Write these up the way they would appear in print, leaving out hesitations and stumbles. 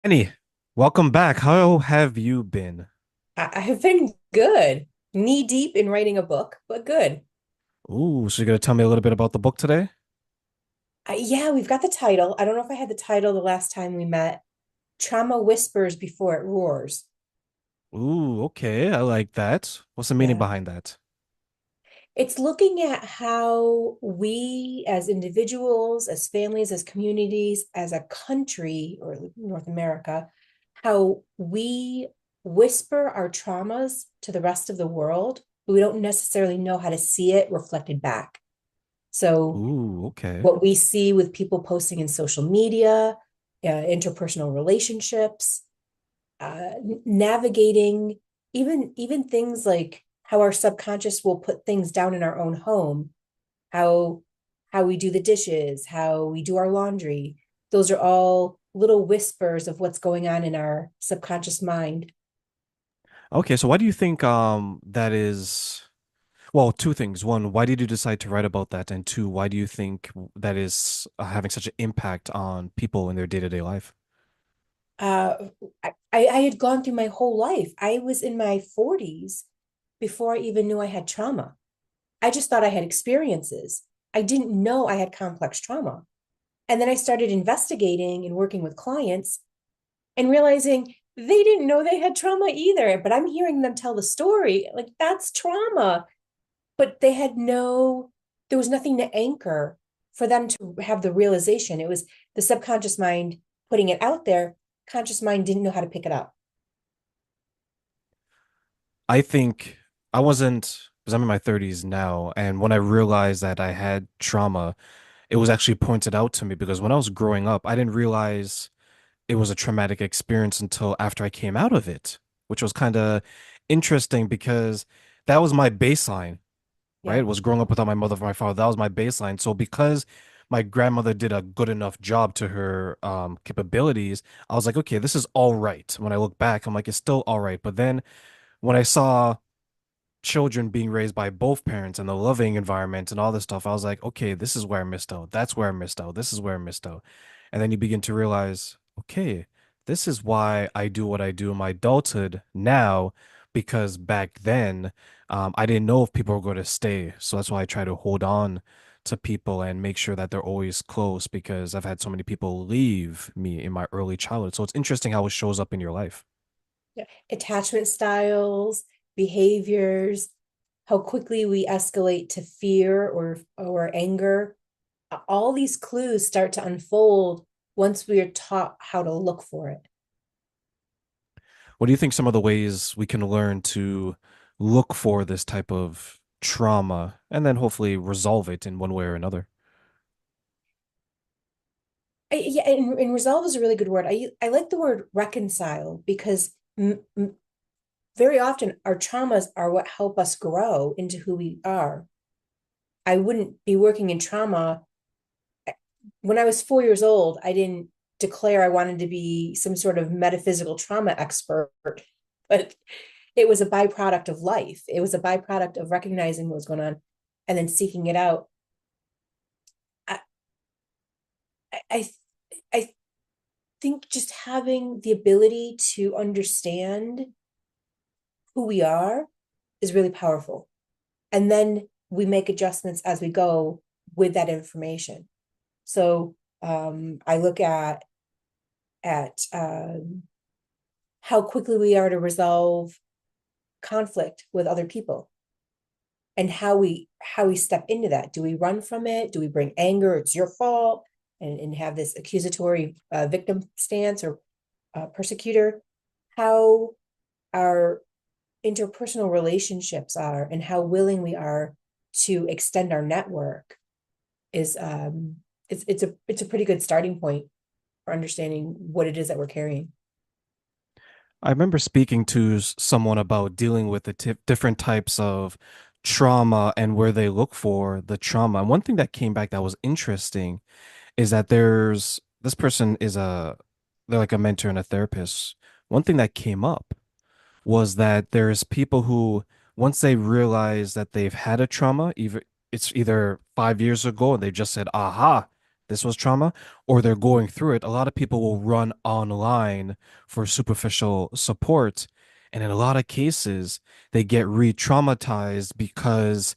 Annie, welcome back. How have you been? I've been good, knee deep in writing a book, but good. Ooh, so you're gonna tell me a little bit about the book today? Yeah, we've got the title. I don't know if I had the title the last time we met. Trauma Whispers Before It Roars. Ooh, okay, I like that. What's the meaning Yeah. behind that? It's looking at how we as individuals, as families, as communities, as a country or North America, how we whisper our traumas to the rest of the world, but we don't necessarily know how to see it reflected back. So Ooh, okay. what we see with people posting in social media, interpersonal relationships, navigating even things like how our subconscious will put things down in our own home, how how we do the dishes, how we do our laundry. Those are all little whispers of what's going on in our subconscious mind. Okay, so why do you think that is well, two things. One, why did you decide to write about that? And two, why do you think that is having such an impact on people in their day-to-day life? Uh, I had gone through my whole life. I was in my 40s before I even knew I had trauma. I just thought I had experiences. I didn't know I had complex trauma. And then I started investigating and working with clients and realizing they didn't know they had trauma either. But I'm hearing them tell the story like that's trauma. But there was nothing to anchor for them to have the realization. It was the subconscious mind putting it out there. Conscious mind didn't know how to pick it up. I think I wasn't because I'm in my 30s now, and when I realized that I had trauma, it was actually pointed out to me because when I was growing up, I didn't realize it was a traumatic experience until after I came out of it, which was kind of interesting because that was my baseline, Yeah. right? Was growing up without my mother or my father. That was my baseline. So because my grandmother did a good enough job to her capabilities, I was like, okay, this is all right. When I look back, I'm like, it's still all right. But then when I saw children being raised by both parents and the loving environment and all this stuff, I was like, okay, this is where I missed out. That's where I missed out. This is where I missed out. And then you begin to realize, okay, this is why I do what I do in my adulthood now, because back then, I didn't know if people were going to stay. So that's why I try to hold on to people and make sure that they're always close because I've had so many people leave me in my early childhood. So it's interesting how it shows up in your life. Yeah. Attachment styles, behaviors, how quickly we escalate to fear or anger. All these clues start to unfold once we are taught how to look for it. What do you think some of the ways we can learn to look for this type of trauma and then hopefully resolve it in one way or another? Yeah, and resolve is a really good word. I like the word reconcile because very often our traumas are what help us grow into who we are. I wouldn't be working in trauma when I was 4 years old. I didn't declare I wanted to be some sort of metaphysical trauma expert, but it was a byproduct of life. It was a byproduct of recognizing what was going on and then seeking it out. I, I, I think just having the ability to understand who we are is really powerful. And then we make adjustments as we go with that information. So I look at how quickly we are to resolve conflict with other people and how we step into that. Do we run from it? Do we bring anger? It's your fault, and have this accusatory victim stance or persecutor? How our interpersonal relationships are and how willing we are to extend our network is it's a pretty good starting point for understanding what it is that we're carrying. I remember speaking to someone about dealing with the different types of trauma and where they look for the trauma. And one thing that came back that was interesting is that there's this person is they're like a mentor and a therapist. One thing that came up was that there's people who once they realize that they've had a trauma, either it's either 5 years ago and they just said, aha, this was trauma, or they're going through it, a lot of people will run online for superficial support. And in a lot of cases, they get re-traumatized because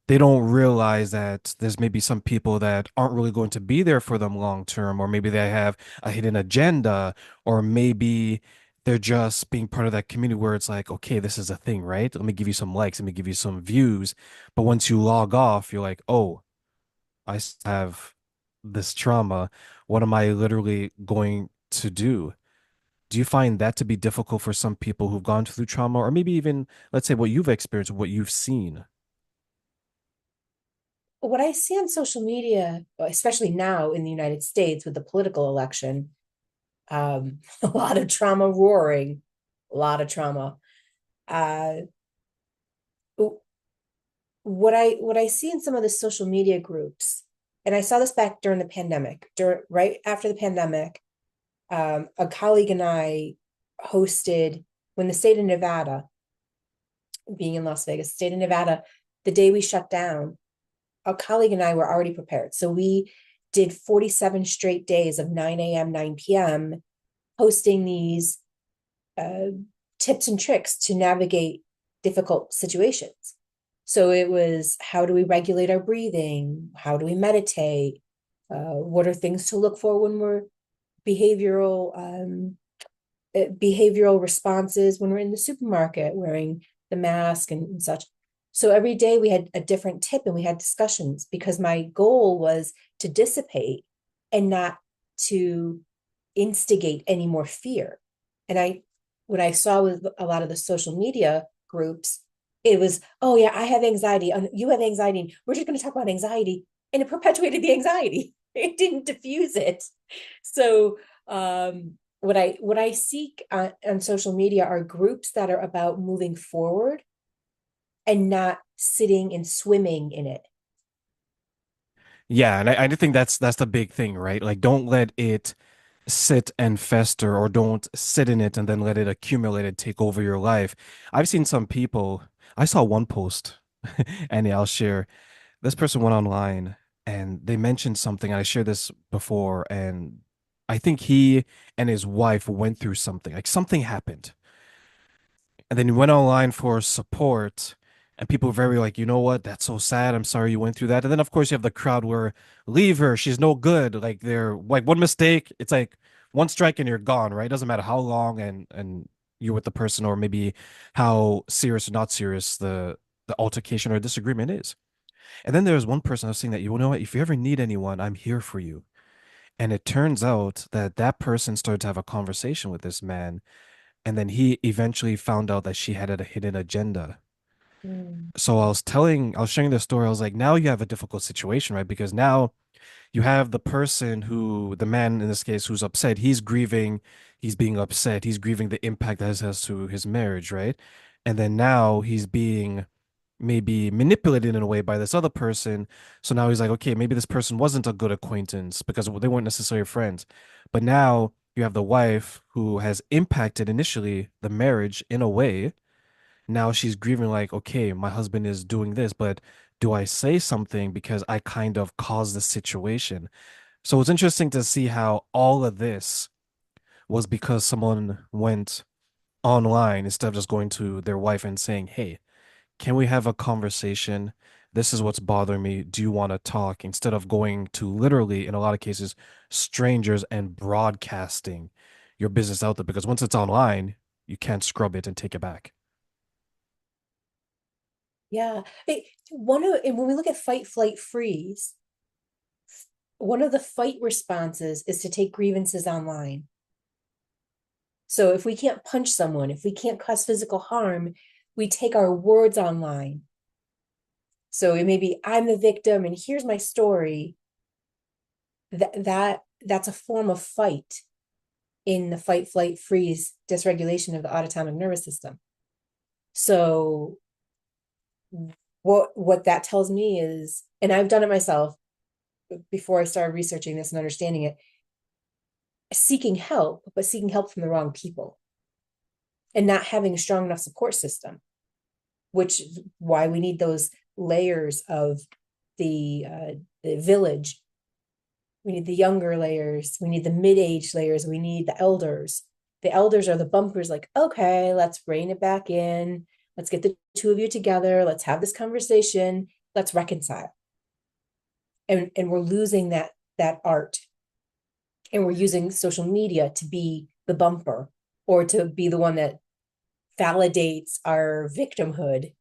they don't realize that there's maybe some people that aren't really going to be there for them long term, or maybe they have a hidden agenda, or maybe they're just being part of that community where it's like, okay, this is a thing, right? Let me give you some likes, let me give you some views. But once you log off, you're like, oh, have this trauma. What am I literally going to do? Do you find that to be difficult for some people who've gone through trauma, or maybe even, let's say, what you've experienced, what you've seen? What I see on social media, especially now in the United States with the political election, a lot of trauma roaring, a lot of trauma. Uh, what I see in some of the social media groups, and I saw this back during the pandemic, right after the pandemic, a colleague and I hosted when the state of Nevada, being in Las Vegas, state of Nevada, the day we shut down, a colleague and I were already prepared. So we did 47 straight days of 9 a.m., 9 p.m., hosting these uh, tips and tricks to navigate difficult situations. So it was, how do we regulate our breathing? How do we meditate? What are things to look for when we're behavioral behavioral responses when we're in the supermarket wearing the mask and such. So every day we had a different tip and we had discussions because my goal was to dissipate and not to instigate any more fear. And what I saw with a lot of the social media groups, it was, oh yeah, I have anxiety. You have anxiety. We're just going to talk about anxiety. And it perpetuated the anxiety. It didn't diffuse it. So what I seek on social media are groups that are about moving forward and not sitting and swimming in it. Yeah, and I do think that's the big thing, right? Like, don't let it sit and fester, or don't sit in it and then let it accumulate and take over your life. I've seen some people, I saw one post, and I'll share. This person went online and they mentioned something. I shared this before, and I think he and his wife went through something. Like something happened. And then he went online for support, and people were very like, you know what? That's so sad. I'm sorry you went through that. And then of course you have the crowd where, leave her. She's no good. Like they're like one mistake. It's like one strike and you're gone, right? It doesn't matter how long and you're with the person, or maybe how serious or not serious the altercation or disagreement is. And then there's one person I was saying that, you know what? If you ever need anyone, I'm here for you. And it turns out that that person started to have a conversation with this man, and then he eventually found out that she had a hidden agenda. Mm. So I was sharing this story. I was like, now you have a difficult situation, right? Because now you have the person who, the man in this case, who's upset. He's grieving, he's being upset, he's grieving the impact that this has to his marriage, right? And then now he's being maybe manipulated in a way by this other person. So now he's like, okay, maybe this person wasn't a good acquaintance because they weren't necessarily friends. But now you have the wife who has impacted initially the marriage in a way. Now she's grieving, like, okay, my husband is doing this, but do I say something because I kind of caused the situation? So it's interesting to see how all of this was because someone went online instead of just going to their wife and saying, hey, can we have a conversation? This is what's bothering me. Do you want to talk? Instead of going to literally, in a lot of cases, strangers and broadcasting your business out there. Because once it's online, you can't scrub it and take it back. Yeah. And when we look at fight, flight, freeze, one of the fight responses is to take grievances online. So if we can't punch someone, if we can't cause physical harm, we take our words online. So it may be, I'm the victim and here's my story. That's a form of fight in the fight, flight, freeze dysregulation of the autonomic nervous system. So what that tells me is, and I've done it myself before I started researching this and understanding it, seeking help, but seeking help from the wrong people and not having a strong enough support system, which is why we need those layers of the village We need the younger layers. We need the mid-age layers. We need the elders. The elders are the bumpers, like, okay, let's rein it back in. Let's get the two of you together. Let's have this conversation. Let's reconcile. And we're losing that art. And we're using social media to be the bumper or to be the one that validates our victimhood.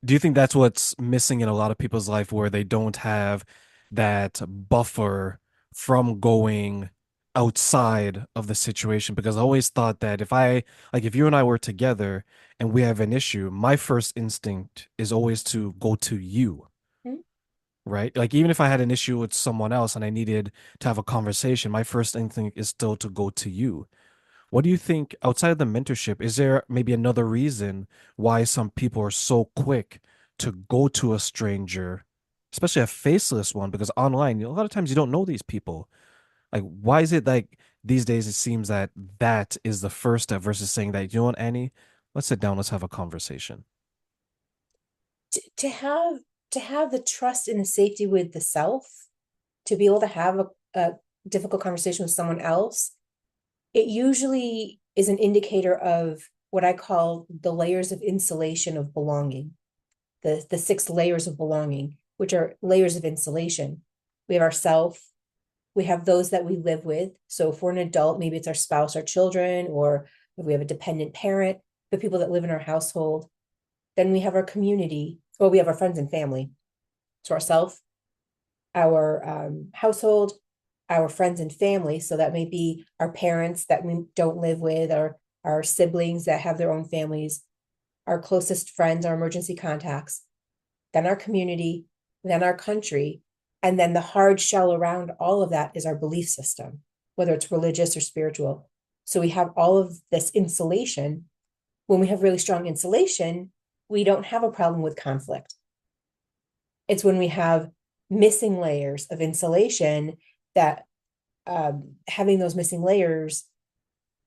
Do you think that's what's missing in a lot of people's life where they don't have that buffer from going outside of the situation? Because I always thought that if you and I were together and we have an issue, my first instinct is always to go to you, Hmm? right? Like, even if I had an issue with someone else and I needed to have a conversation, my first instinct is still to go to you. What do you think outside of the mentorship? Is there maybe another reason why some people are so quick to go to a stranger, especially a faceless one? Because online, a lot of times you don't know these people. Like, why is it like these days it seems that that is the first step versus saying that, you know what, Annie, let's sit down, let's have a conversation. To have the trust and the safety with the self, to be able to have a difficult conversation with someone else, it usually is an indicator of what I call the layers of insulation of belonging, the six layers of belonging, which are layers of insulation. We have ourself, we have those that we live with. So if we're an adult, maybe it's our spouse, our children, or if we have a dependent parent, the people that live in our household. Then we have our community, or we have our friends and family. So ourself, our household, our friends and family. So that may be our parents that we don't live with, our siblings that have their own families, our closest friends, our emergency contacts, then our community, then our country. And then the hard shell around all of that is our belief system, whether it's religious or spiritual. So we have all of this insulation. When we have really strong insulation, we don't have a problem with conflict. It's when we have missing layers of insulation that having those missing layers,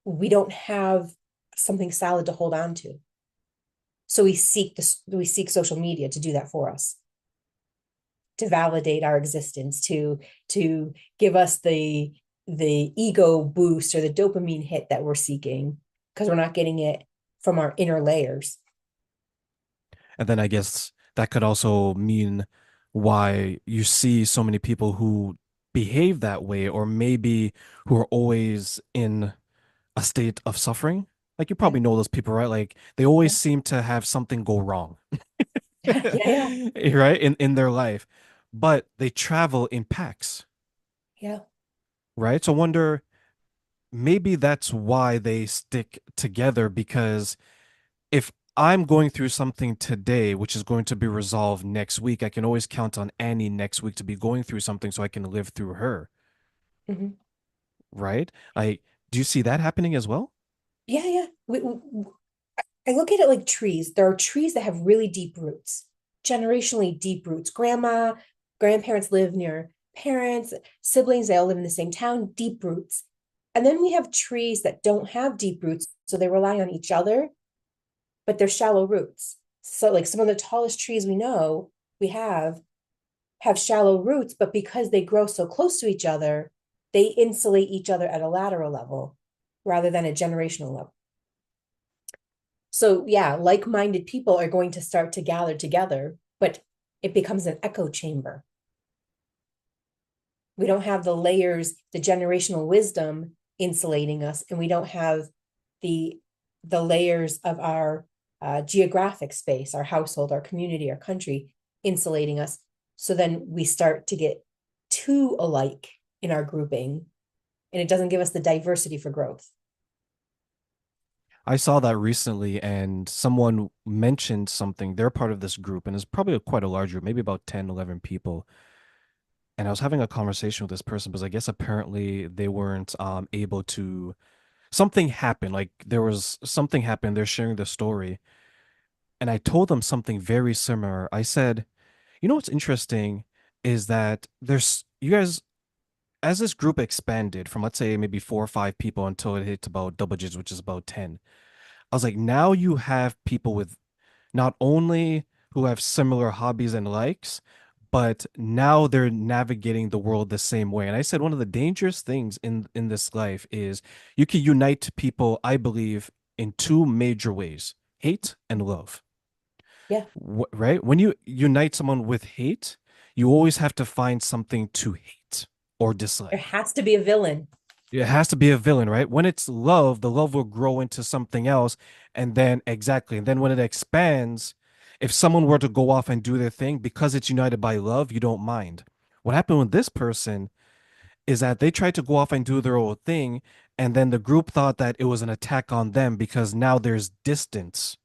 we don't have something solid to hold on to. So we seek social media to do that for us, to validate our existence, to give us the ego boost or the dopamine hit that we're seeking because we're not getting it from our inner layers. And then I guess that could also mean why you see so many people who behave that way, or maybe who are always in a state of suffering. Like, you Yeah. probably know those people, right? Like, they Yeah. always seem to have something go wrong, Yeah. Yeah. right? In their life, but they travel in packs, Yeah. right? So I wonder, maybe that's why they stick together, because if I'm going through something today, which is going to be resolved next week, I can always count on Annie next week to be going through something so I can live through her, Mhm. right? Do you see that happening as well? Yeah. Yeah. I look at it like trees. There are trees that have really deep roots, generationally deep roots. Grandparents live near parents, siblings, they all live in the same town, deep roots. And then we have trees that don't have deep roots, so they rely on each other, but they're shallow roots. So, like some of the tallest trees we know we have shallow roots, but because they grow so close to each other, they insulate each other at a lateral level rather than a generational level. So yeah, like-minded people are going to start to gather together, but it becomes an echo chamber. We don't have the layers, the generational wisdom insulating us, and we don't have the the layers of our geographic space, our household, our community, our country insulating us. So then we start to get too alike in our grouping, and it doesn't give us the diversity for growth. I saw that recently, and someone mentioned something. They're part of this group, and it's probably quite a large group, maybe about 10, 11 people. And I was having a conversation with this person because I guess apparently they weren't able to, something happened. Like, there was something happened. They're sharing the story. And I told them something very similar. I said, you know what's interesting is that you guys, as this group expanded from, let's say, maybe 4 or 5 people until it hit about double digits, which is about 10. I was like, now you have people with not only who have similar hobbies and likes, but now they're navigating the world the same way. And I said one of the dangerous things in this life is you can unite people, I believe, in two major ways: hate and love. Yeah. Right? When you unite someone with hate, you always have to find something to hate or There dislike. has to be a villain. It has to be a villain, right? When it's love, the love will grow into something else. And then, exactly. And then when it expands, if someone were to go off and do their thing, because it's united by love, you don't mind. What happened with this person is that they tried to go off and do their own thing. And then the group thought that it was an attack on them because now there's distance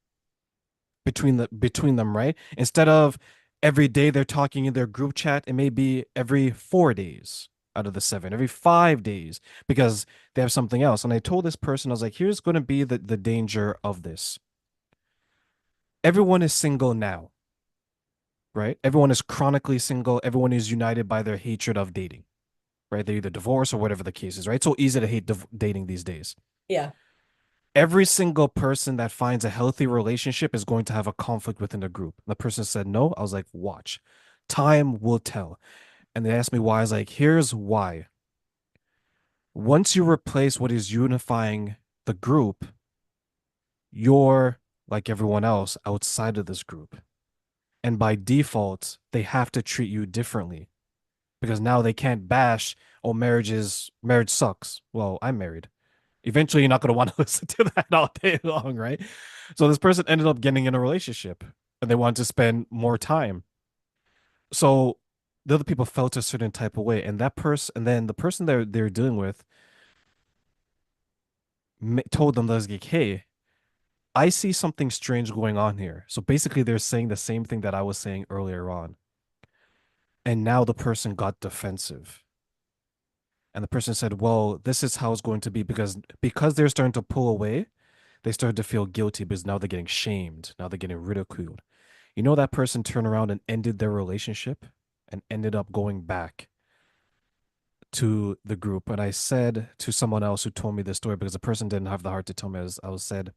between them, right? Instead of every day they're talking in their group chat, it may be every 4 days out of the 7, every 5 days, because they have something else. And I told this person, I was like, here's going to be the danger of this. Everyone is single now, right? Everyone is chronically single. Everyone is united by their hatred of dating, right? They're either divorced or whatever the case is, right? So easy to hate dating these days. Yeah. Every single person that finds a healthy relationship is going to have a conflict within the group. The person said no. I was like, watch. Time will tell. And they asked me why. I was like, here's why. Once you replace what is unifying the group, you're like everyone else outside of this group. And by default, they have to treat you differently because now they can't bash, oh, marriage sucks. Well, I'm married. Eventually you're not going to want to listen to that all day long, right? So this person ended up getting in a relationship and they wanted to spend more time. So the other people felt a certain type of way, and that person, and then the person they're dealing with told them, like, hey, I see something strange going on here. So basically they're saying the same thing that I was saying earlier on. And now the person got defensive. And the person said, well, this is how it's going to be because they're starting to pull away, they started to feel guilty because now they're getting shamed. Now they're getting ridiculed. You know, that person turned around and ended their relationship and ended up going back to the group. And I said to someone else who told me this story, because the person didn't have the heart to tell me, I was said,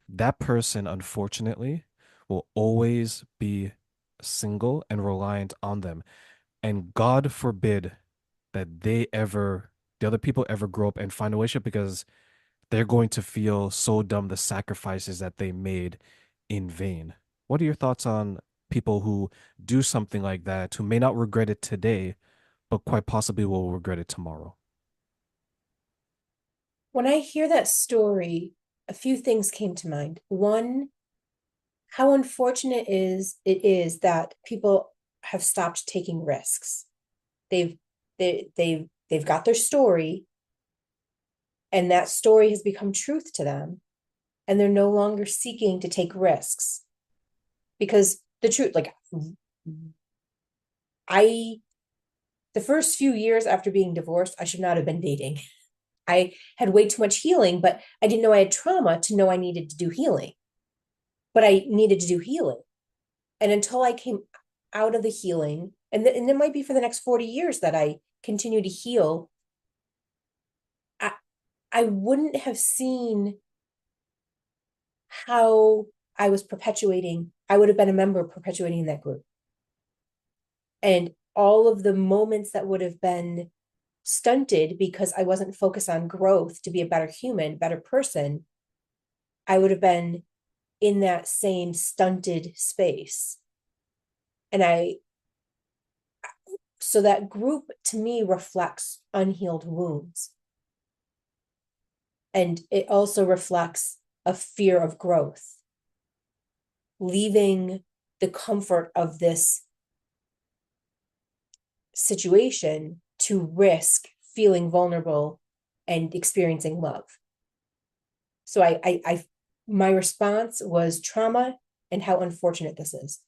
that person, unfortunately, will always be single and reliant on them. And God forbid that the other people ever grow up and find a relationship because they're going to feel so dumb the sacrifices that they made in vain. What are your thoughts on people who do something like that, who may not regret it today, but quite possibly will regret it tomorrow? When I hear that story, a few things came to mind. One, how unfortunate is it is that people have stopped taking risks. They've they've got their story, and that story has become truth to them, and they're no longer seeking to take risks because the truth, like I, the first few years after being divorced, I should not have been dating. I had way too much healing, but I didn't know I had trauma to know I needed to do healing. But I needed to do healing. And until I came out of the healing, and it might be for the next 40 years that I continue to heal, I, I wouldn't have seen how I was perpetuating. I would have been a member perpetuating that group. And all of the moments that would have been stunted because I wasn't focused on growth to be a better human, better person, I would have been in that same stunted space. And so that group to me reflects unhealed wounds. And it also reflects a fear of growth, leaving the comfort of this situation to risk feeling vulnerable and experiencing love. So my response was trauma and how unfortunate this is.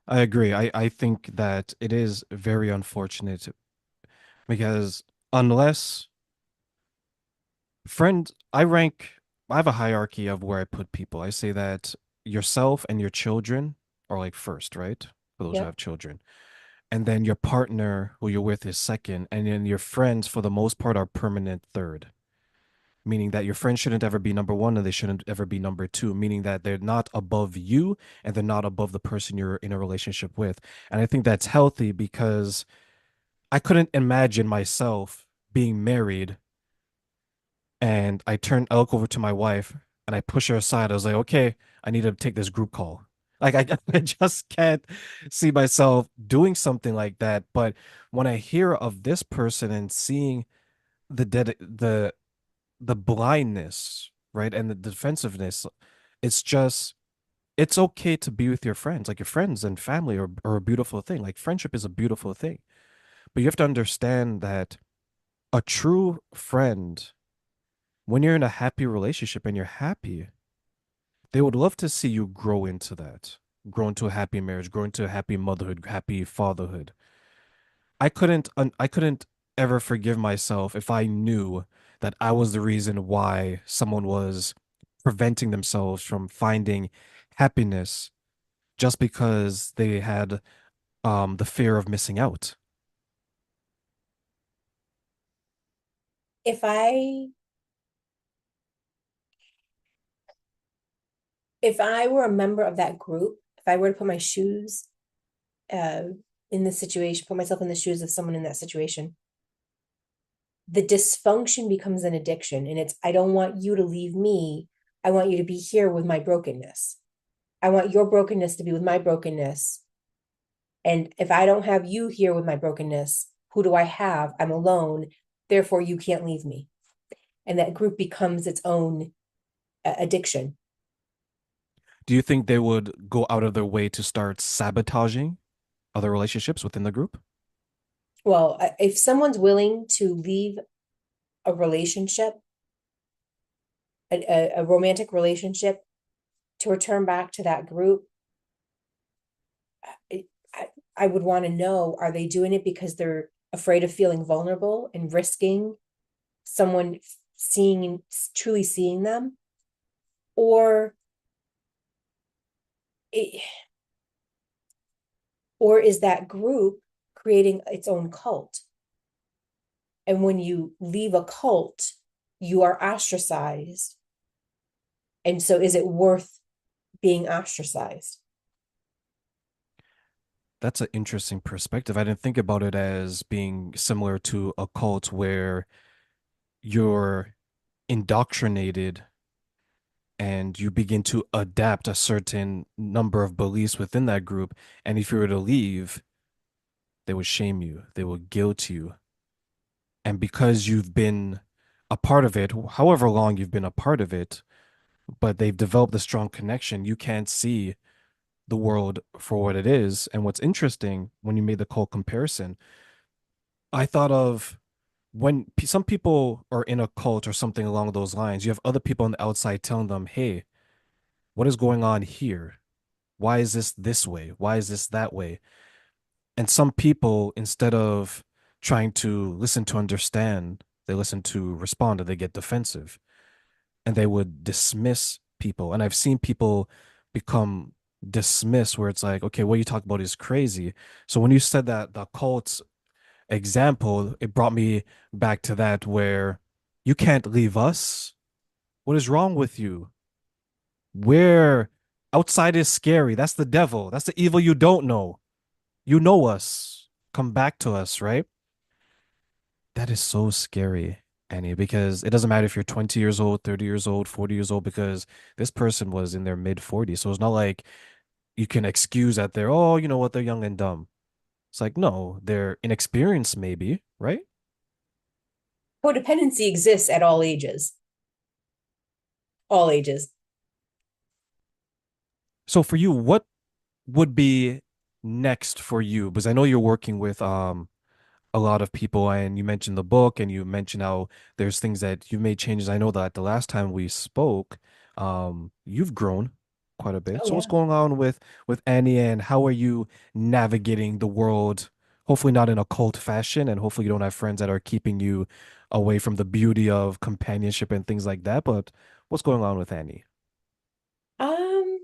I agree. I think that it is very unfortunate because unless friend, I have a hierarchy of where I put people. I say that yourself and your children are like first, right? For those who Yep. have children. And then your partner who you're with is second. And then your friends, for the most part, are permanent third. meaning that your friends shouldn't ever be number one and they shouldn't ever be number two, meaning that they're not above you and they're not above the person you're in a relationship with. And I think that's healthy because I couldn't imagine myself being married and I look over to my wife and I push her aside. I was like, okay, I need to take this group call. Like I just can't see myself doing something like that. But when I hear of this person and seeing the blindness, right, and the defensiveness, it's just it's okay to be with your friends. Like your friends and family are a beautiful thing. Like friendship is a beautiful thing. But you have to understand that a true friend, when you're in a happy relationship and you're happy, they would love to see you grow into that, grow into a happy marriage, grow into a happy motherhood, happy fatherhood. I couldn't ever forgive myself if I knew that I was the reason why someone was preventing themselves from finding happiness just because they had the fear of missing out. If I if I were a member of that group, if I were to put my shoes uh in the situation, put myself in the shoes of someone in that situation, the dysfunction becomes an addiction. And it's, I don't want you to leave me. I want you to be here with my brokenness. I want your brokenness to be with my brokenness. And if I don't have you here with my brokenness, who do I have? I'm alone. Therefore, you can't leave me. And that group becomes its own addiction. Do you think they would go out of their way to start sabotaging other relationships within the group? Well, if someone's willing to leave a relationship, a romantic relationship, to return back to that group, I, I would want to know, are they doing it because they're afraid of feeling vulnerable and risking someone seeing, truly seeing them? Or it, or is that group creating its own cult? And when you leave a cult, you are ostracized. And so is it worth being ostracized? That's an interesting perspective. I didn't think about it as being similar to a cult where you're indoctrinated and you begin to adapt a certain number of beliefs within that group. And if you were to leave, they would shame you, they would guilt you. And because you've been a part of it, however long you've been a part of it, but they've developed a strong connection, you can't see the world for what it is. And what's interesting when you made the cult comparison, I thought of when some people are in a cult or something along those lines, you have other people on the outside telling them, hey, what is going on here? Why is this way? Why is this that way? And some people, instead of trying to listen to understand, they listen to respond and they get defensive and they would dismiss people. And I've seen people become dismissed where it's like, okay, what you talk about is crazy. So when you said that the cult example, it brought me back to that where you can't leave us. What is wrong with you? Where outside is scary. That's the devil. That's the evil you don't know. You know us. Come back to us, right? That is so scary, Annie, because it doesn't matter if you're 20 years old, 30 years old, 40 years old, because this person was in their mid 40s. So it's not like you can excuse that they're, oh, you know what, they're young and dumb. It's like, no, they're inexperienced, maybe, right? Codependency exists at all ages, all ages. So for you, what would be next for you? Because I know you're working with a lot of people and you mentioned the book and you mentioned how there's things that you've made changes. I know that the last time we spoke, you've grown quite a bit. Oh, So what's yeah. going on with Annie and how are you navigating the world? Hopefully not in a cult fashion, and hopefully you don't have friends that are keeping you away from the beauty of companionship and things like that. But what's going on with Annie? Um,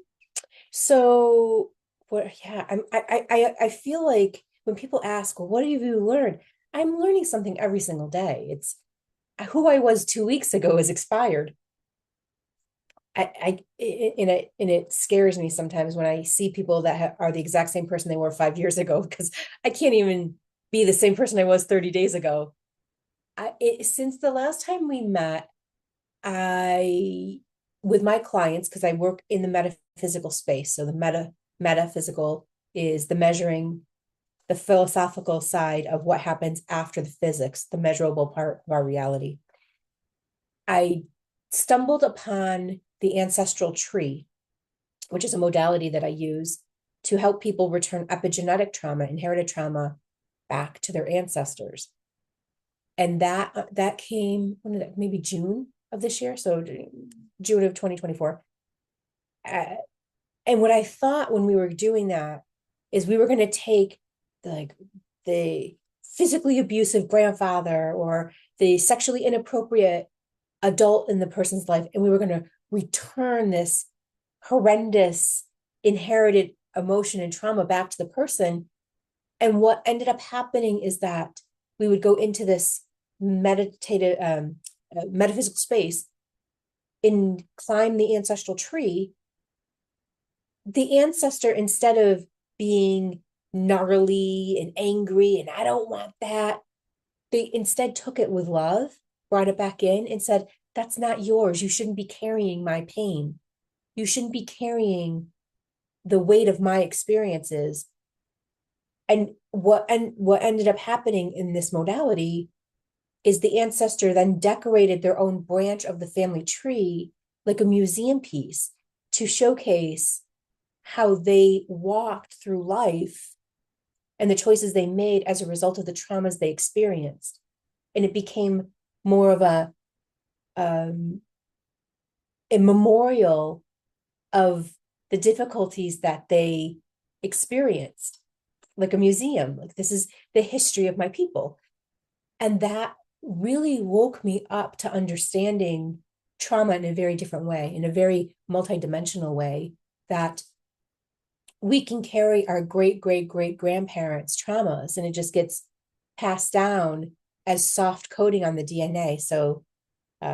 so what, yeah, I feel like when people ask, well, what have you learned? I'm learning something every single day. who I was 2 weeks ago is expired. And it scares me sometimes when I see people that are the exact same person they were 5 years ago, because I can't even be the same person I was 30 days ago. Since the last time we met, I, with my clients, because I work in the metaphysical space. So the metaphysical is the measuring, the philosophical side of what happens after the physics, the measurable part of our reality. I stumbled upon the ancestral tree, which is a modality that I use to help people return epigenetic trauma, inherited trauma, back to their ancestors. And that came, when did that, maybe June of this year, so June of 2024. And what I thought when we were doing that is we were going to take like the physically abusive grandfather or the sexually inappropriate adult in the person's life, and we were going to return this horrendous inherited emotion and trauma back to the person. And what ended up happening is that we would go into this meditative, metaphysical space and climb the ancestral tree. The ancestor, instead of being gnarly and angry and I don't want that, they instead took it with love, brought it back in and said, that's not yours. You shouldn't be carrying my pain. You shouldn't be carrying the weight of my experiences. And what ended up happening in this modality is the ancestor then decorated their own branch of the family tree like a museum piece to showcase how they walked through life and the choices they made as a result of the traumas they experienced. And it became more of um, a memorial of the difficulties that they experienced, like a museum. Like, this is the history of my people. And that really woke me up to understanding trauma in a very different way, in a very multidimensional way, that we can carry our great grandparents' traumas and it just gets passed down as soft coding on the DNA. So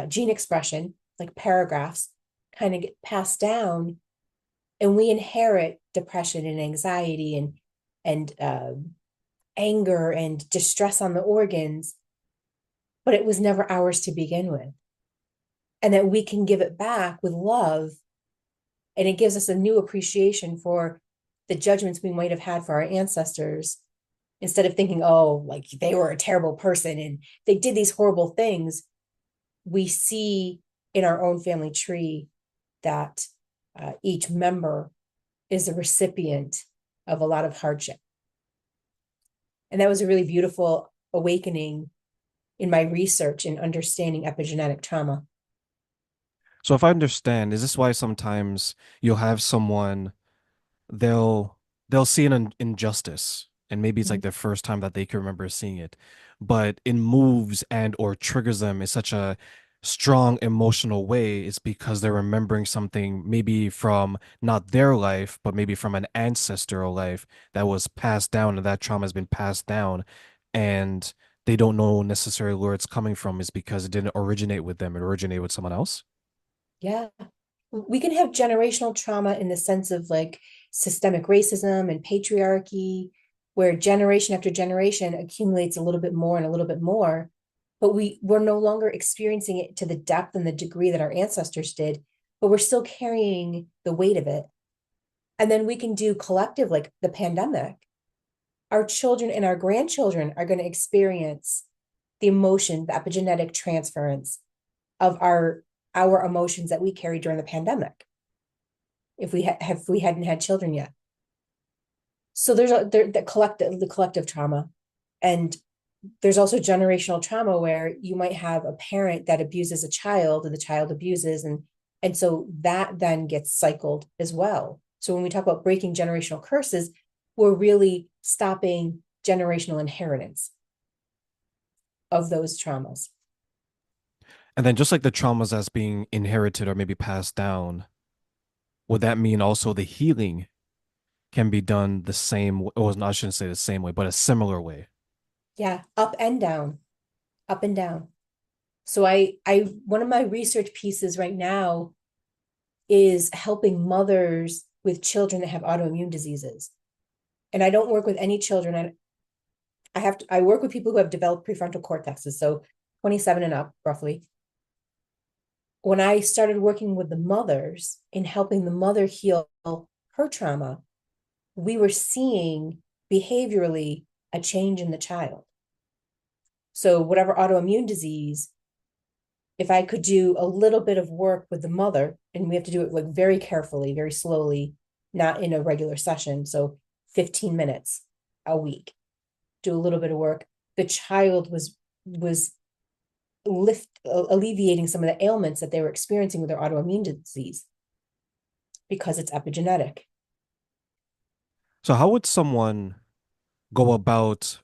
gene expression, like paragraphs, kind of get passed down, and we inherit depression and anxiety and anger and distress on the organs, but it was never ours to begin with. And that we can give it back with love, and it gives us a new appreciation for the judgments we might have had for our ancestors, instead of thinking, oh, like they were a terrible person and they did these horrible things. We see in our own family tree that each member is a recipient of a lot of hardship. And that was a really beautiful awakening in my research in understanding epigenetic trauma. So if I understand, is this why sometimes you'll have someone they'll they'll see an injustice and maybe it's like their first time that they can remember seeing it, but it moves and or triggers them in such a strong emotional way. It's because they're remembering something maybe from not their life but maybe from an ancestral life that was passed down, and that trauma has been passed down, and they don't know necessarily where it's coming from is because it didn't originate with them, it originated with someone else. Yeah. We can have generational trauma in the sense of like systemic racism and patriarchy, where generation after generation accumulates a little bit more and a little bit more, but we're no longer experiencing it to the depth and the degree that our ancestors did, but we're still carrying the weight of it. And then we can do collective, like the pandemic. Our children and our grandchildren are going to experience the emotion, the epigenetic transference of our emotions that we carried during the pandemic, if we hadn't had children yet. So the collective trauma, and there's also generational trauma where you might have a parent that abuses a child and the child abuses, and so that then gets cycled as well. So when we talk about breaking generational curses, we're really stopping generational inheritance of those traumas. And then just like the traumas that's being inherited or maybe passed down, would that mean also the healing can be done the same way? Or I shouldn't say the same way, but a similar way. Yeah, up and down, up and down. So one of my research pieces right now is helping mothers with children that have autoimmune diseases. And I don't work with any children. I work with people who have developed prefrontal cortexes, so 27 and up, roughly. When I started working with the mothers and helping the mother heal her trauma, we were seeing behaviorally a change in the child. So, whatever autoimmune disease, if I could do a little bit of work with the mother, and we have to do it like very carefully, very slowly, not in a regular session. So, 15 minutes a week, do a little bit of work. The child was alleviating some of the ailments that they were experiencing with their autoimmune disease because it's epigenetic. So how would someone go about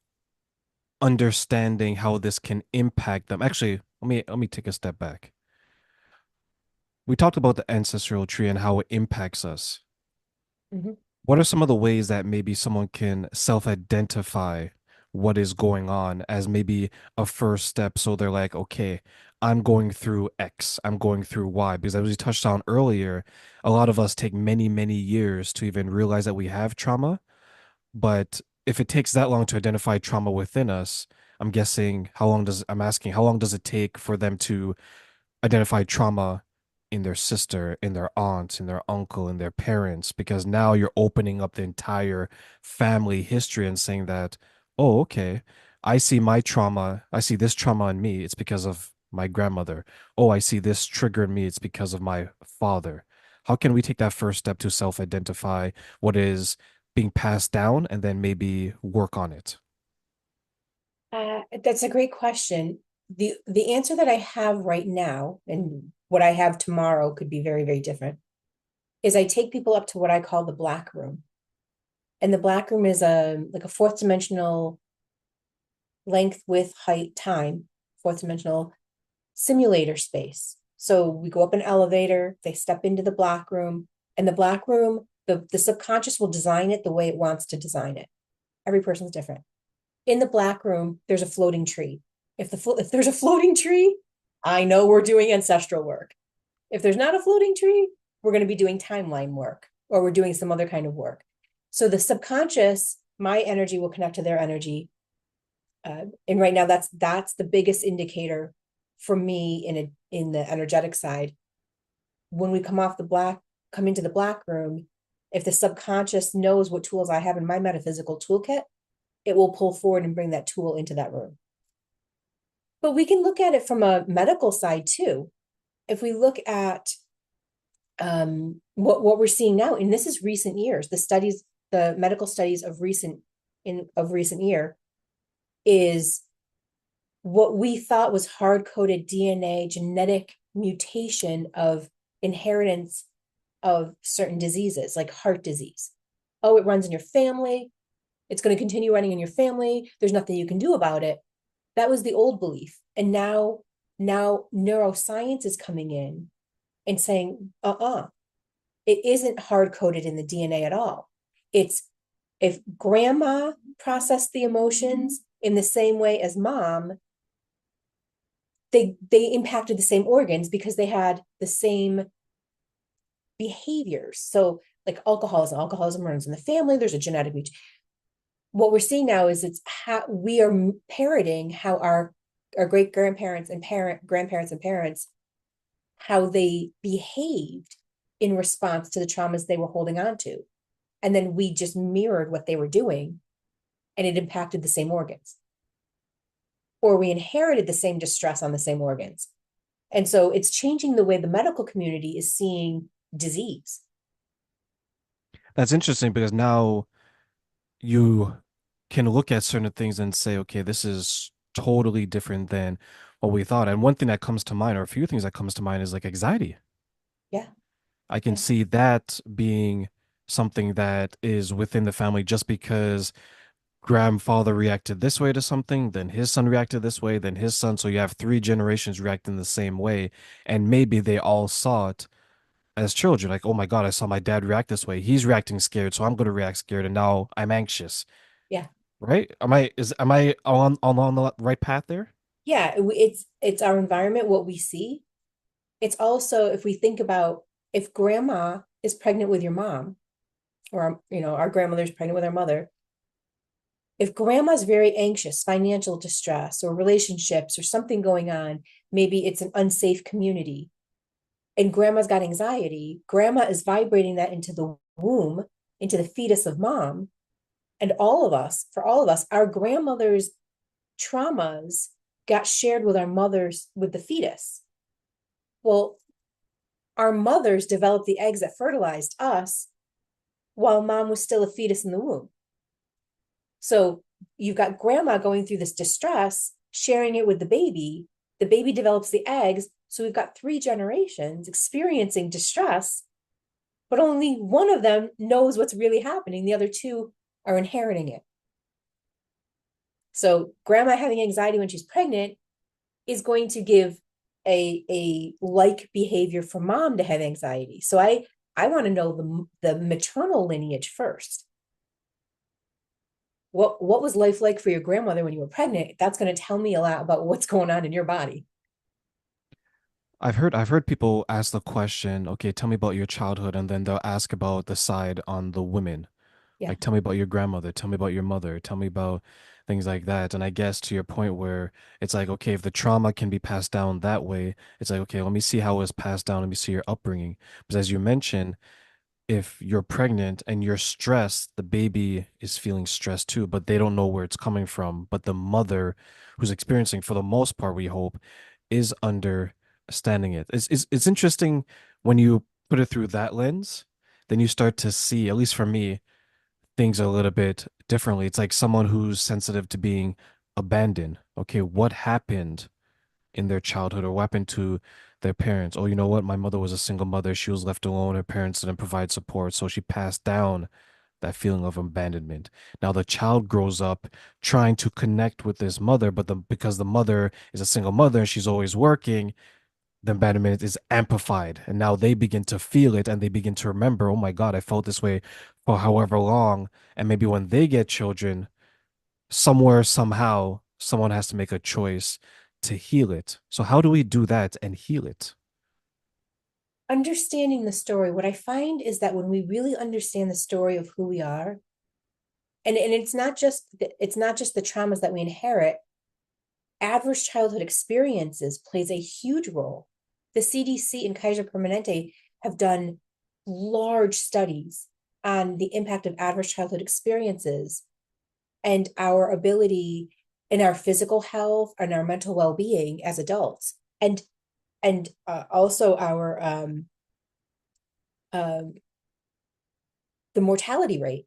understanding how this can impact them? Actually, let me take a step back. We talked about the ancestral tree and how it impacts us. Mhm. What are some of the ways that maybe someone can self-identify what is going on as maybe a first step? So they're like, okay, I'm going through X, I'm going through Y. Because as we touched on earlier, a lot of us take many, many years to even realize that we have trauma. But if it takes that long to identify trauma within us, I'm asking, how long does it take for them to identify trauma in their sister, in their aunt, in their uncle, in their parents, because now you're opening up the entire family history and saying that, oh, okay, I see my trauma, I see this trauma in me, it's because of my grandmother. Oh, I see this trigger in me, it's because of my father. How can we take that first step to self-identify what is being passed down and then maybe work on it? That's a great question. The answer that I have right now, and what I have tomorrow could be very, very different, is I take people up to what I call the black room. And the black room is a like a fourth dimensional length, width, height, time, fourth dimensional simulator space. So we go up an elevator, they step into the black room, and the black room, the subconscious will design it the way it wants to design it. Every person's different. In the black room, there's a floating tree. If there's a floating tree, I know we're doing ancestral work. If there's not a floating tree, we're going to be doing timeline work or we're doing some other kind of work. So the subconscious, my energy will connect to their energy. And right now that's the biggest indicator for me in the energetic side. When we come into the black room, if the subconscious knows what tools I have in my metaphysical toolkit, it will pull forward and bring that tool into that room. But we can look at it from a medical side too. If we look at what we're seeing now, and this is recent years, the medical studies of recent year is what we thought was hard coded DNA genetic mutation of inheritance of certain diseases like heart disease. Oh, it runs in your family. It's going to continue running in your family. There's nothing you can do about it. That was the old belief. And now neuroscience is coming in and saying, it isn't hard coded in the DNA at all. It's if grandma processed the emotions in the same way as mom, they impacted the same organs because they had the same behaviors. So like alcoholism runs in the family. There's a genetic mutation. What we're seeing now is it's how we are parroting how our great grandparents and grandparents and parents how they behaved in response to the traumas they were holding on to. And then we just mirrored what they were doing and it impacted the same organs. Or we inherited the same distress on the same organs. And so it's changing the way the medical community is seeing disease. That's interesting because now you can look at certain things and say, okay, this is totally different than what we thought. And one thing that comes to mind, or a few things that comes to mind, is like anxiety. Yeah. I can Yeah. see that being something that is within the family just because grandfather reacted this way to something, then his son reacted this way, then his son. So you have three generations reacting the same way. And maybe they all saw it as children, like, oh my God, I saw my dad react this way. He's reacting scared, so I'm going to react scared. And now I'm anxious. Yeah. Right? Am I on the right path there? Yeah, it's our environment, what we see. It's also, if we think about, if grandma is pregnant with your mom, or our grandmother's pregnant with our mother, if grandma's very anxious, financial distress or relationships or something going on, maybe it's an unsafe community, and grandma's got anxiety, grandma is vibrating that into the womb, into the fetus of mom. And all of us, for all of us, our grandmother's traumas got shared with our mothers, with the fetus. Well, our mothers developed the eggs that fertilized us while mom was still a fetus in the womb. So you've got grandma going through this distress, sharing it with the baby. The baby develops the eggs. So we've got 3 generations experiencing distress, but only one of them knows what's really happening. The other two are inheriting it. So grandma having anxiety when she's pregnant is going to give a like behavior for mom to have anxiety. So I want to know the maternal lineage first. What was life like for your grandmother when you were pregnant? That's going to tell me a lot about what's going on in your body. I've heard people ask the question, okay, tell me about your childhood, and then they'll ask about the side on the women. Yeah. Like, tell me about your grandmother, tell me about your mother, tell me about things like that. And I guess to your point where it's like, okay, if the trauma can be passed down that way, it's like, okay, let me see how it was passed down. Let me see your upbringing. Because as you mentioned, if you're pregnant and you're stressed, the baby is feeling stressed too, but they don't know where it's coming from. But the mother who's experiencing, for the most part, we hope, is understanding it. It's interesting when you put it through that lens, then you start to see, at least for me, things a little bit differently. It's like someone who's sensitive to being abandoned. Okay, what happened in their childhood or what happened to their parents? Oh, you know what? My mother was a single mother. She was left alone. Her parents didn't provide support. So she passed down that feeling of abandonment. Now the child grows up trying to connect with this mother, but because the mother is a single mother and she's always working, the abandonment is amplified. And now they begin to feel it and they begin to remember, oh my God, I felt this way for however long. And maybe when they get children, somewhere, somehow, someone has to make a choice to heal it. So, how do we do that and heal it? Understanding the story, what I find is that when we really understand the story of who we are, and it's not just the traumas that we inherit, adverse childhood experiences plays a huge role. The CDC and Kaiser Permanente have done large studies on the impact of adverse childhood experiences and our ability in our physical health and our mental well-being as adults, and also our um, the mortality rate.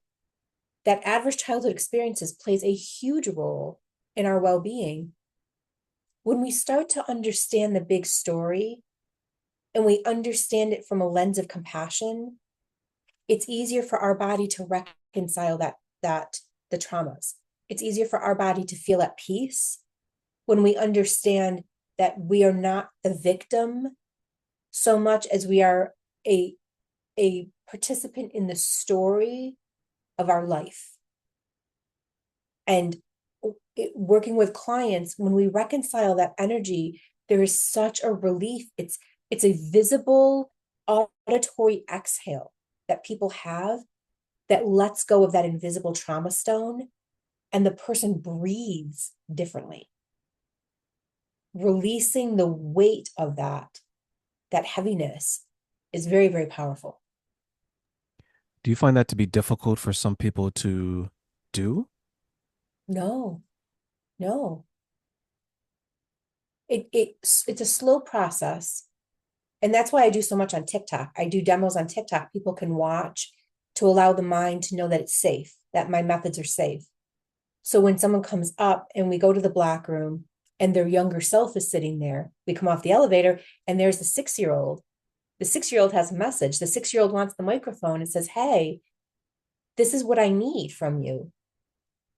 That adverse childhood experiences plays a huge role in our well-being. When we start to understand the big story and we understand it from a lens of compassion, it's easier for our body to reconcile that the traumas. It's easier for our body to feel at peace when we understand that we are not the victim so much as we are a a participant in the story of our life. And working with clients, when we reconcile that energy, there is such a relief. It's a visible auditory exhale that people have that lets go of that invisible trauma stone, and the person breathes differently, releasing the weight of that heaviness is very, very powerful. Do you find that to be difficult for some people to do? No, no, it's a slow process. And that's why I do so much on TikTok. I do demos on TikTok people can watch to allow the mind to know that it's safe, that my methods are safe. So when someone comes up and we go to the black room and their younger self is sitting there, we come off the elevator and there's the 6 year old. The 6 year old has a message. The 6 year old wants the microphone and says, "Hey, this is what I need from you."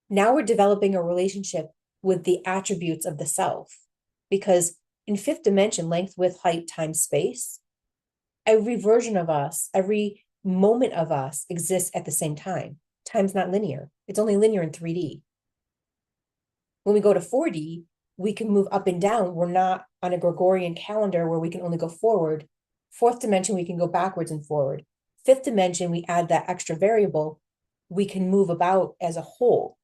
Now we're developing a relationship with the attributes of the self, because in fifth dimension, length, width, height, time, space, every version of us, every moment of us exists at the same time. Time's not linear. It's only linear in 3D. When we go to 4D, we can move up and down. We're not on a Gregorian calendar where we can only go forward. Fourth dimension, we can go backwards and forward. Fifth dimension, we add that extra variable, we can move about as a whole.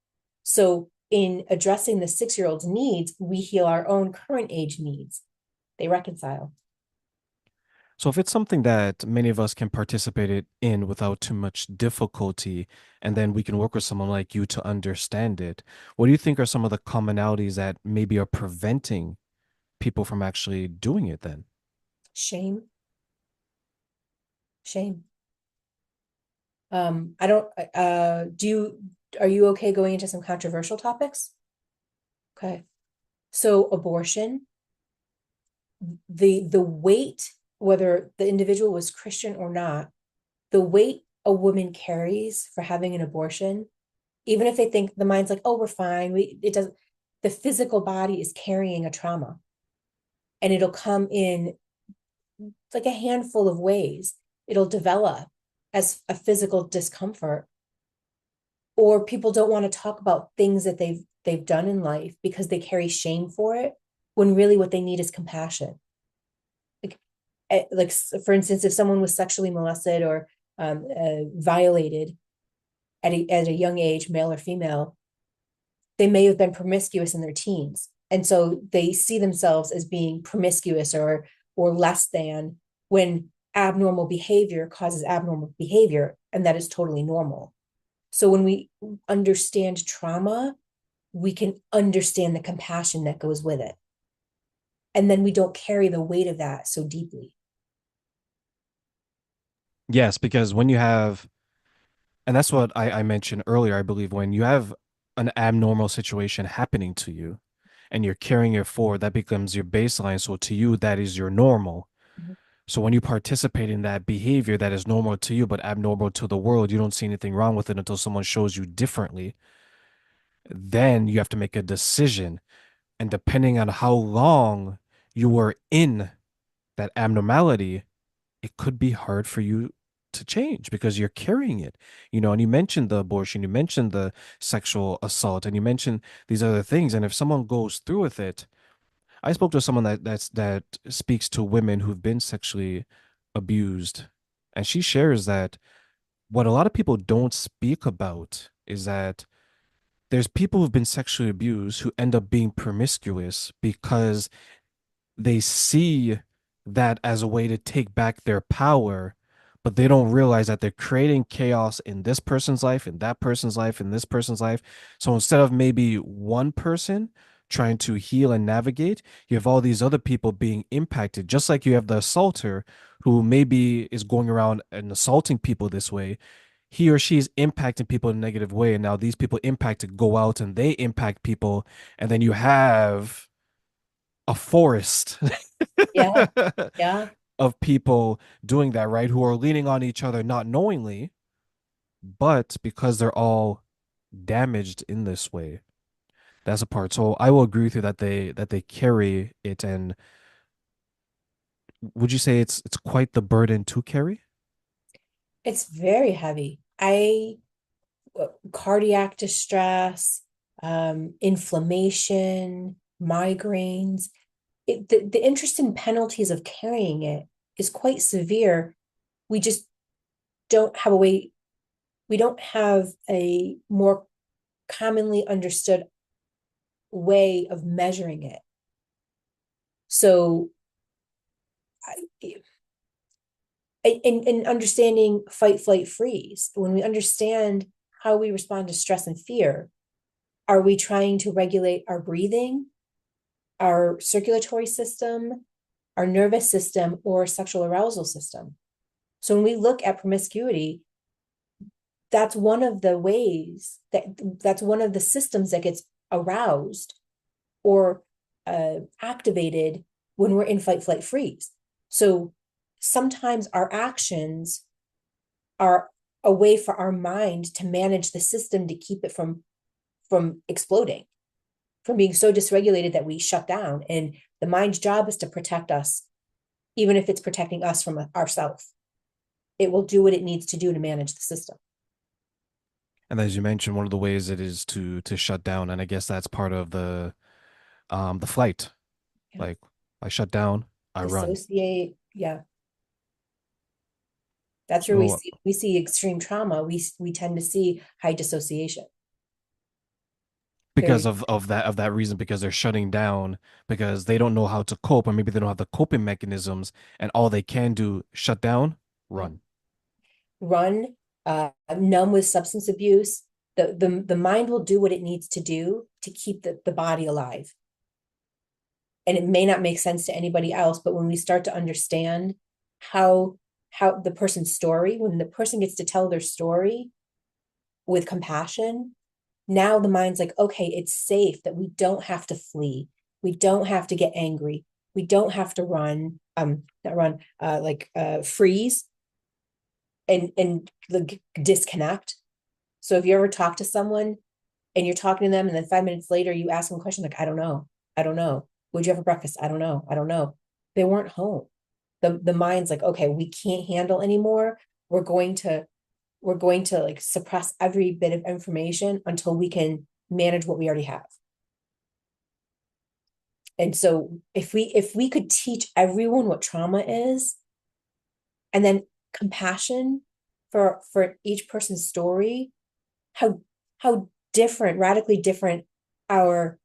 So in addressing the 6-year-old's needs, we heal our own current age needs. They reconcile. So if it's something that many of us can participate in without too much difficulty, and then we can work with someone like you to understand it, what do you think are some of the commonalities that maybe are preventing people from actually doing it then? Shame, shame. I don't, are you okay going into some controversial topics? Okay. So abortion, the weight, whether the individual was Christian or not, the weight a woman carries for having an abortion, even if they think the mind's like, oh, we're fine, it doesn't, the physical body is carrying a trauma, and it'll come in like a handful of ways. It'll develop as a physical discomfort, or people don't want to talk about things that they've done in life because they carry shame for it, when really what they need is compassion. Like, like for instance, if someone was sexually molested or violated at a young age, male or female, they may have been promiscuous in their teens, and so they see themselves as being promiscuous or less than, when abnormal behavior causes abnormal behavior, and that is totally normal. So when we understand trauma, we can understand the compassion that goes with it, and then we don't carry the weight of that so deeply. Yes, because when you have, and that's what I mentioned earlier, I believe, when you have an abnormal situation happening to you and you're carrying it forward, that becomes your baseline. So to you, that is your normal. So when you participate in that behavior that is normal to you but abnormal to the world, you don't see anything wrong with it until someone shows you differently. Then you have to make a decision. And depending on how long you were in that abnormality, it could be hard for you to change because you're carrying it. And you mentioned the abortion, you mentioned the sexual assault, and you mentioned these other things. And if someone goes through with it, I spoke to someone that speaks to women who've been sexually abused, and she shares that what a lot of people don't speak about is that there's people who've been sexually abused who end up being promiscuous because they see that as a way to take back their power, but they don't realize that they're creating chaos in this person's life, in that person's life, in this person's life. So instead of maybe one person trying to heal and navigate, you have all these other people being impacted, just like you have the assaulter who maybe is going around and assaulting people this way. He or she is impacting people in a negative way. And now these people impacted go out and they impact people. And then you have a forest Yeah, yeah. of people doing that, right? Who are leaning on each other not knowingly, but because they're all damaged in this way. That's a part. So I will agree with you that they carry it. And would you say it's quite the burden to carry? It's very heavy. Cardiac distress, inflammation, migraines. The interest in penalties of carrying it is quite severe. We just don't have a way, we don't have a more commonly understood way of measuring it. So, in understanding fight, flight, freeze, when we understand how we respond to stress and fear, are we trying to regulate our breathing, our circulatory system, our nervous system, or sexual arousal system? So when we look at promiscuity, that's one of the ways that's one of the systems that gets aroused or activated when we're in fight, flight, freeze. So sometimes our actions are a way for our mind to manage the system to keep it from exploding, from being so dysregulated that we shut down. And the mind's job is to protect us, even if it's protecting us from ourselves. It will do what it needs to do to manage the system. And as you mentioned, one of the ways it is to shut down, and I guess that's part of The flight, Yeah. like I shut down, I run. Dissociate. Yeah. That's where Oh, we see extreme trauma. We tend to see high dissociation. because Very of that reason, because they're shutting down, because they don't know how to cope, or maybe they don't have the coping mechanisms, and all they can do shut down, yeah. run. Run, numb with substance abuse. The mind will do what it needs to do to keep the body alive. And it may not make sense to anybody else, but when we start to understand how the person's story, when the person gets to tell their story with compassion, now the mind's like, okay, it's safe that we don't have to flee. We don't have to get angry. We don't have to run, not run, freeze and like disconnect. So if you ever talk to someone and you're talking to them and then 5 minutes later you ask them a question like, I don't know. I don't know. What'd you have for breakfast? I don't know. I don't know. They weren't home. The mind's like, okay, we can't handle anymore. We're going to like suppress every bit of information until we can manage what we already have. And so if we could teach everyone what trauma is, and then compassion for each person's story, how different, radically different our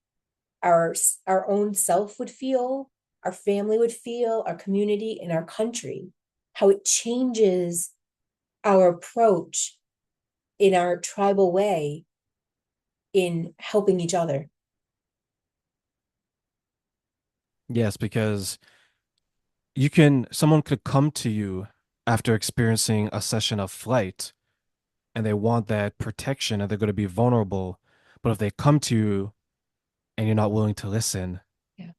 our our own self would feel, our family would feel, our community and our country, how it changes our approach in our tribal way in helping each other. Yes, because someone could come to you after experiencing a session of flight, and they want that protection, and they're going to be vulnerable. But if they come to you and you're not willing to listen, Yeah.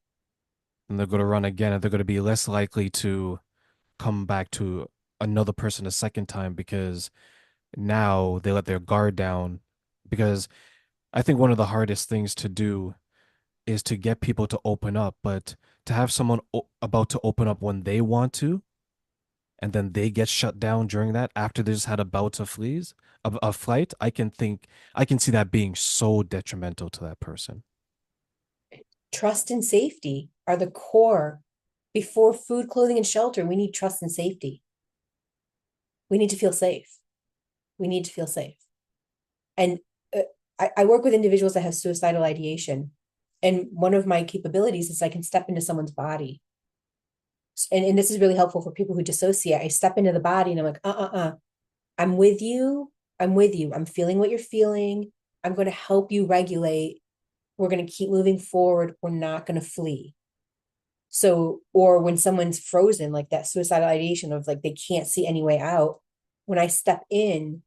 then they're going to run again, and they're going to be less likely to come back to another person a second time, because now they let their guard down. Because I think one of the hardest things to do is to get people to open up, but to have someone about to open up when they want to, and then they get shut down during that after they just had a bout of fleas, a flight, I can see that being so detrimental to that person. Trust and safety are the core. Before food, clothing, and shelter, we need trust and safety. We need to feel safe. We need to feel safe. And uh, I work with individuals that have suicidal ideation. And one of my capabilities is I can step into someone's body. And this is really helpful for people who dissociate. I step into the body and I'm like, I'm with you. I'm with you. I'm feeling what you're feeling. I'm going to help you regulate. We're going to keep moving forward. We're not going to flee. So, or when someone's frozen, like that suicidal ideation of like they can't see any way out, when I step in,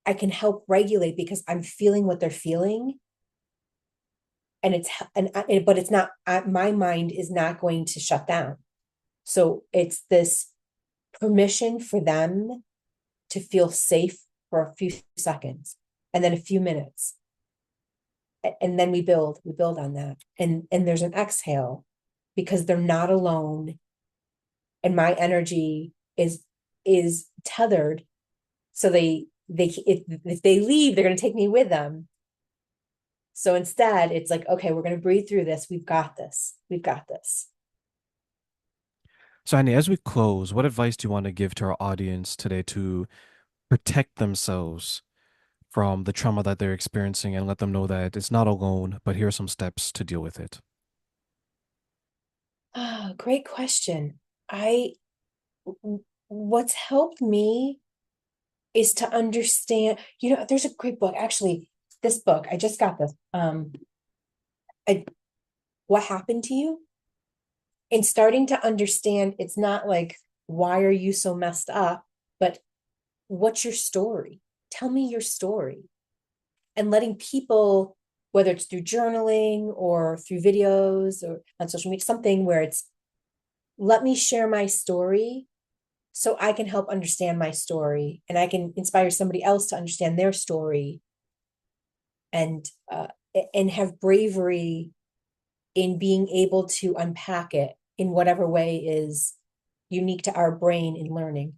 I can help regulate because I'm feeling what they're feeling. And but it's not, my mind is not going to shut down. So it's this permission for them to feel safe for a few seconds and then a few minutes. And then we build on that. And there's an exhale because they're not alone. And my energy is tethered. So if they leave, they're going to take me with them. So instead, it's like, okay, we're going to breathe through this. We've got this. We've got this. So, Annie, as we close, what advice do you want to give to our audience today to protect themselves from the trauma that they're experiencing, and let them know that it's not alone, but here are some steps to deal with it? Oh, great question. I what's helped me is to understand, there's a great book, actually, this book, I just got this. I, what happened to you? And starting to understand it's not like, why are you so messed up? But what's your story? Tell me your story. And letting people, whether it's through journaling or through videos or on social media, something where it's, let me share my story so I can help understand my story and I can inspire somebody else to understand their story and have bravery in being able to unpack it in whatever way is unique to our brain in learning.